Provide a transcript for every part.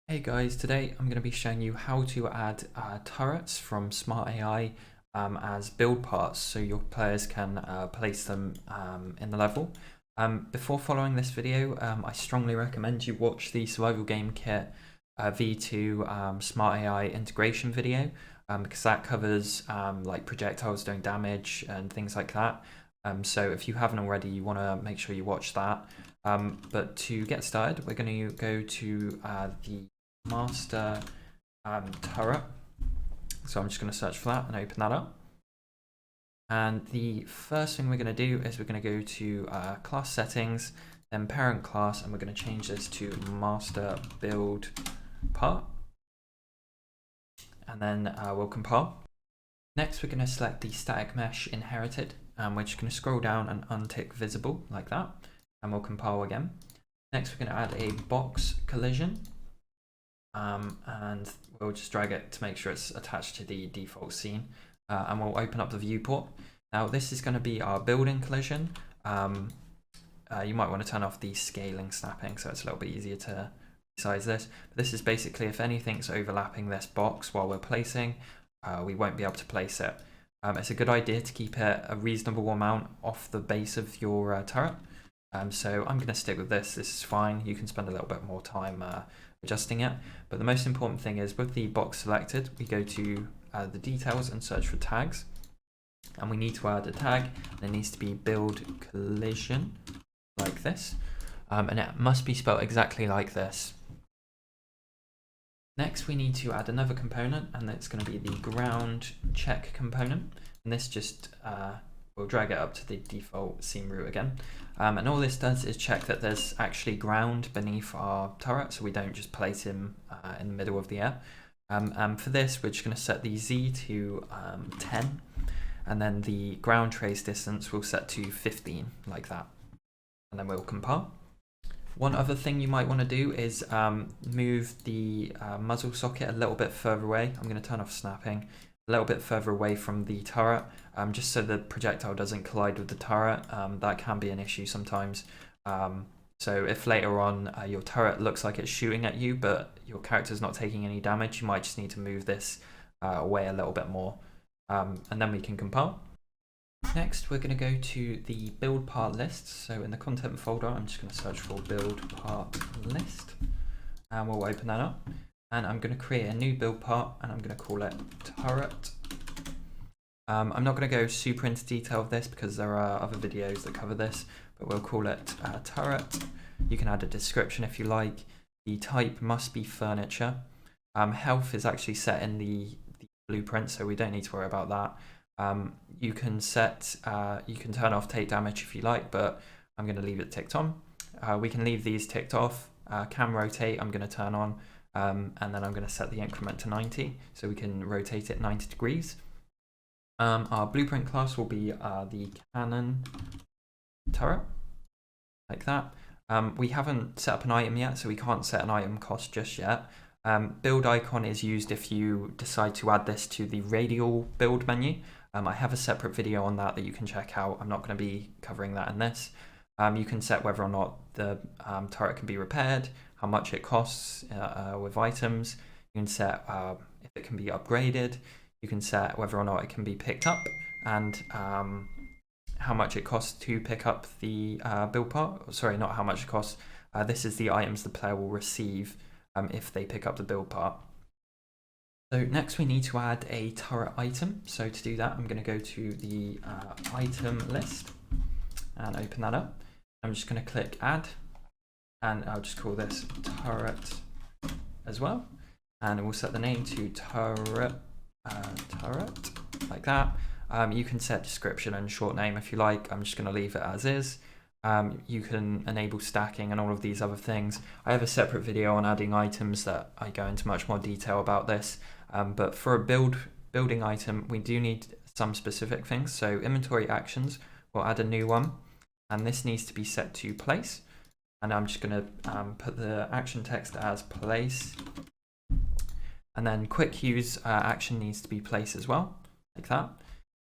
Hey guys, today I'm going to be showing you how to add turrets from Smart AI as build parts so your players can place them in the level. Before following this video, I strongly recommend you watch the Survival Game Kit V2 Smart AI integration video because that covers like projectiles doing damage and things like that. So if you haven't already, you want to make sure you watch that. But to get started, we're going to go to the master turret. So I'm just going to search for that and open that up. And the first thing we're going to do is we're going to go to class settings, then parent class, and we're going to change this to master build part. And then we'll compile. Next, we're going to select the static mesh inherited, and we're just going to scroll down and untick visible like that, and we'll compile again. Next, we're going to add a box collision. And we'll just drag it to make sure it's attached to the default scene, and we'll open up the viewport. Now this is going to be our building collision. You might want to turn off the scaling snapping so it's a little bit easier to resize this. But this is basically if anything's overlapping this box while we're placing, we won't be able to place it. It's a good idea to keep it a reasonable amount off the base of your turret. So I'm going to stick with this. This is fine. You can spend a little bit more time adjusting it. But the most important thing is with the box selected, we go to the details and search for tags. And we need to add a tag. And it needs to be build collision like this. And it must be spelled exactly like this. Next, we need to add another component, and that's going to be the ground check component. And this just we'll drag it up to the default scene root again. And all this does is check that there's actually ground beneath our turret, so we don't just place him in the middle of the air. And for this, we're just going to set the Z to 10, and then the ground trace distance we'll set to 15, like that. And then we'll compile. One other thing you might want to do is move the muzzle socket a little bit further away. I'm going to turn off snapping. A little bit further away from the turret, just so the projectile doesn't collide with the turret. That can be an issue sometimes. So if later on your turret looks like it's shooting at you, but your character's not taking any damage, you might just need to move this away a little bit more. And then we can compile. Next, we're going to go to the build part list. So in the content folder, I'm just going to search for build part list, and we'll open that up. And I'm going to create a new build part, and I'm going to call it turret. I'm not going to go super into detail of this because there are other videos that cover this, but we'll call it turret. You can add a description if you like. The type must be furniture. Health is actually set in the blueprint, so we don't need to worry about that. You can turn off take damage if you like, but I'm going to leave it ticked on. We can leave these ticked off. Cam rotate I'm going to turn on. And then I'm going to set the increment to 90, so we can rotate it 90 degrees. Our blueprint class will be the cannon turret, like that. We haven't set up an item yet, so we can't set an item cost just yet. Build icon is used if you decide to add this to the radial build menu. I have a separate video on that you can check out. I'm not going to be covering that in this. You can set whether or not the turret can be repaired, how much it costs with items. You can set if it can be upgraded. You can set whether or not it can be picked up, and how much it costs to pick up the build part. Sorry, not how much it costs. This is the items the player will receive if they pick up the build part. So next we need to add a turret item. So to do that, I'm going to go to the item list and open that up. I'm just going to click add, and I'll just call this turret as well. And we'll set the name to turret, like that. You can set description and short name if you like. I'm just going to leave it as is. You can enable stacking and all of these other things. I have a separate video on adding items that I go into much more detail about this. But for a building item, we do need some specific things. So inventory actions, we'll add a new one, and this needs to be set to place. And I'm just going to put the action text as place. And then quick use action needs to be place as well, like that.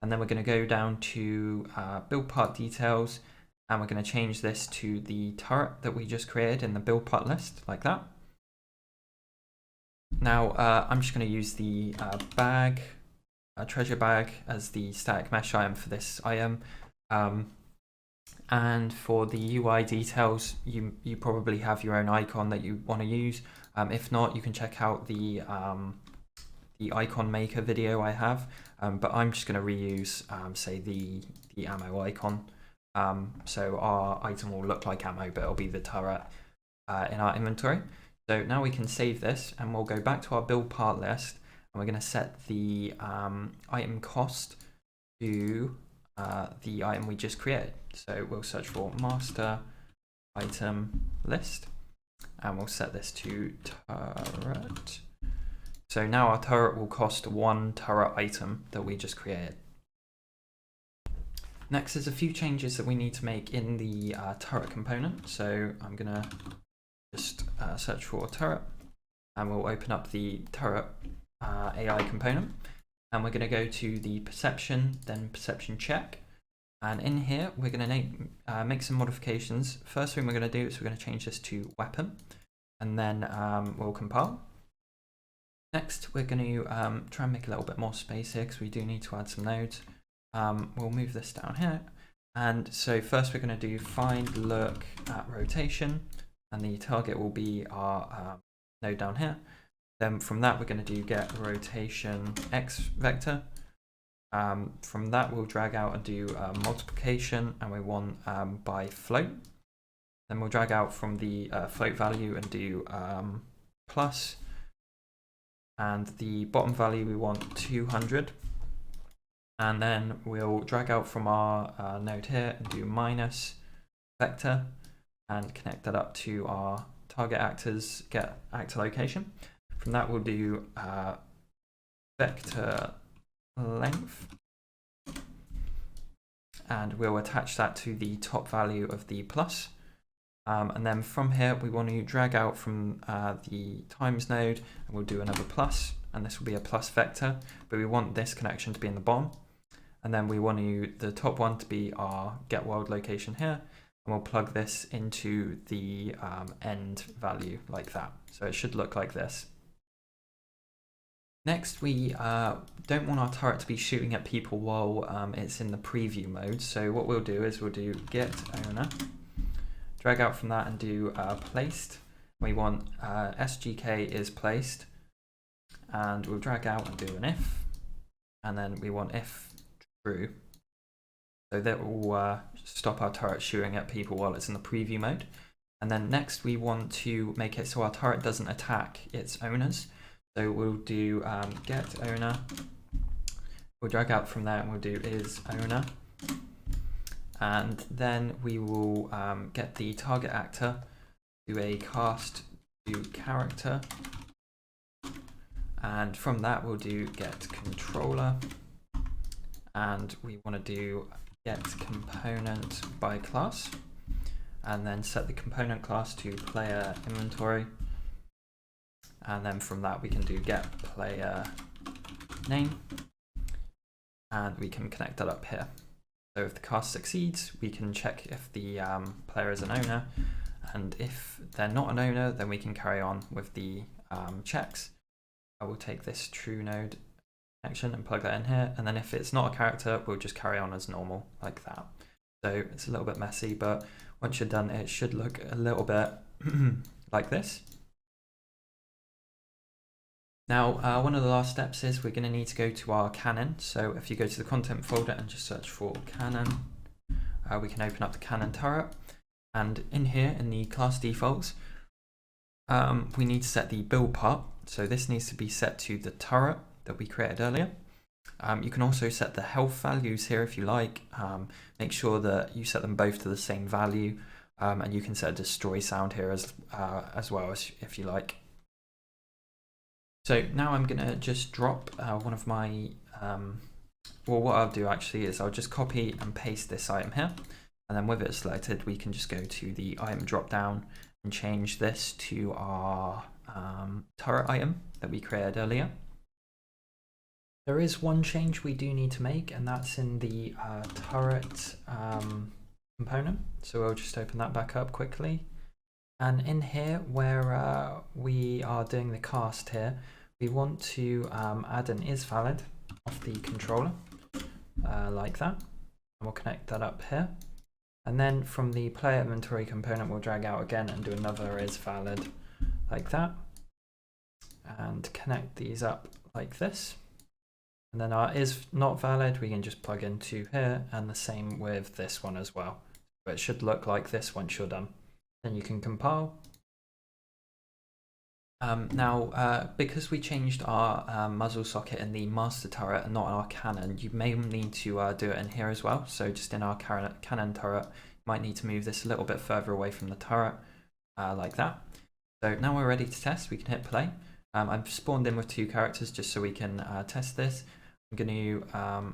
And then we're going to go down to build part details, and we're going to change this to the turret that we just created in the build part list, like that. Now I'm just going to use the treasure bag as the static mesh item for this item. And for the UI details, you probably have your own icon that you want to use. If not, you can check out the icon maker video I have. But I'm just going to reuse, say, the ammo icon. So our item will look like ammo, but it'll be the turret in our inventory. So now we can save this, and we'll go back to our build part list, and we're going to set the item cost to the item we just created. So we'll search for master item list, and we'll set this to turret. So now our turret will cost 1 turret item that we just created. Next, there's a few changes that we need to make in the turret component. So I'm going to just search for turret, and we'll open up the turret AI component, and we're going to go to the perception, then perception check. And in here, we're going to make some modifications. First thing we're going to do is we're going to change this to weapon, and then we'll compile. Next, we're going to try and make a little bit more space here, because we do need to add some nodes. We'll move this down here. And so first we're going to do find look at rotation, and the target will be our node down here. Then from that, we're going to do get rotation x vector. From that, we'll drag out and do multiplication, and we want by float. Then we'll drag out from the float value and do plus, and the bottom value we want 200. And then we'll drag out from our node here and do minus vector, and connect that up to our target actors get actor location. From that, we'll do vector length, and we'll attach that to the top value of the plus. And then from here, we want to drag out from the times node, and we'll do another plus, and this will be a plus vector, but we want this connection to be in the bottom. And then we want the top one to be our get world location here, and we'll plug this into the end value like that. So it should look like this. Next, we don't want our turret to be shooting at people while it's in the preview mode. So what we'll do is we'll do get owner, drag out from that and do placed. We want SGK is placed, and we'll drag out and do an if, and then we want if true. So that will stop our turret shooting at people while it's in the preview mode. And then next we want to make it so our turret doesn't attack its owners. So we'll do get owner, we'll drag out from there and we'll do is owner. And then we will get the target actor, do a cast to character. And from that we'll do get controller. And we want to do get component by class, and then set the component class to player inventory. And then from that we can do get player name, and we can connect that up here. So if the cast succeeds, we can check if the player is an owner, and if they're not an owner, then we can carry on with the checks. I will take this true node connection and plug that in here, and then if it's not a character, we'll just carry on as normal like that. So it's a little bit messy, but once you're done, it should look a little bit like this. Now, one of the last steps is we're going to need to go to our cannon. So if you go to the content folder and just search for cannon, we can open up the cannon turret. And in here, in the class defaults, we need to set the build part. So this needs to be set to the turret that we created earlier. You can also set the health values here if you like. Make sure that you set them both to the same value, and you can set a destroy sound here as well as if you like. So now I'm gonna just drop one of my, well, what I'll do actually is I'll just copy and paste this item here, and then with it selected, we can just go to the item drop down and change this to our turret item that we created earlier. There is one change we do need to make, and that's in the turret component. So I'll just open that back up quickly. And in here where we are doing the cast here, we want to add an isValid off the controller like that. And we'll connect that up here. And then from the player inventory component, we'll drag out again and do another isValid like that. And connect these up like this. And then our isNotValid, we can just plug into here, and the same with this one as well. So it should look like this once you're done. Then you can compile. Now, because we changed our muzzle socket in the master turret and not our cannon, you may need to do it in here as well. So just in our cannon turret, you might need to move this a little bit further away from the turret, like that. So now we're ready to test. We can hit play. I've spawned in with 2 characters just so we can test this. I'm going to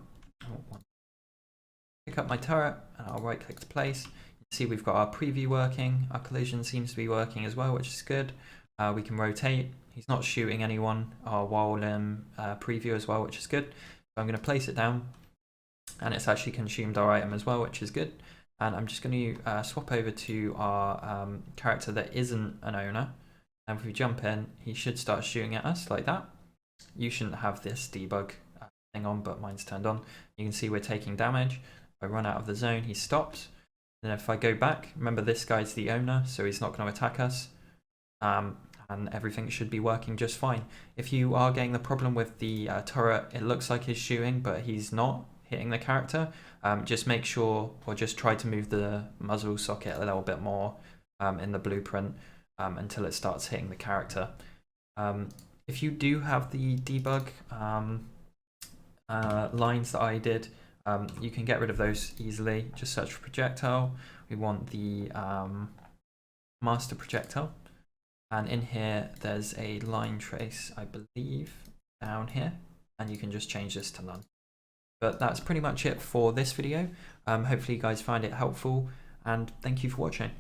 pick up my turret and I'll right click to place. You can see we've got our preview working. Our collision seems to be working as well, which is good. We can rotate. He's not shooting anyone while in preview as well, which is good. So I'm going to place it down, and it's actually consumed our item as well, which is good. And I'm just going to swap over to our character that isn't an owner. And if we jump in, he should start shooting at us like that. You shouldn't have this debug thing on, but mine's turned on. You can see we're taking damage. If I run out of the zone, he stops. And if I go back, remember this guy's the owner, so he's not going to attack us. And everything should be working just fine. If you are getting the problem with the turret, it looks like he's shooting, but he's not hitting the character, just make sure, or just try to move the muzzle socket a little bit more in the blueprint until it starts hitting the character. If you do have the debug lines that I did, you can get rid of those easily. Just search for projectile. We want the master projectile. And in here, there's a line trace, I believe, down here, and you can just change this to none. But that's pretty much it for this video. Hopefully you guys find it helpful, and thank you for watching.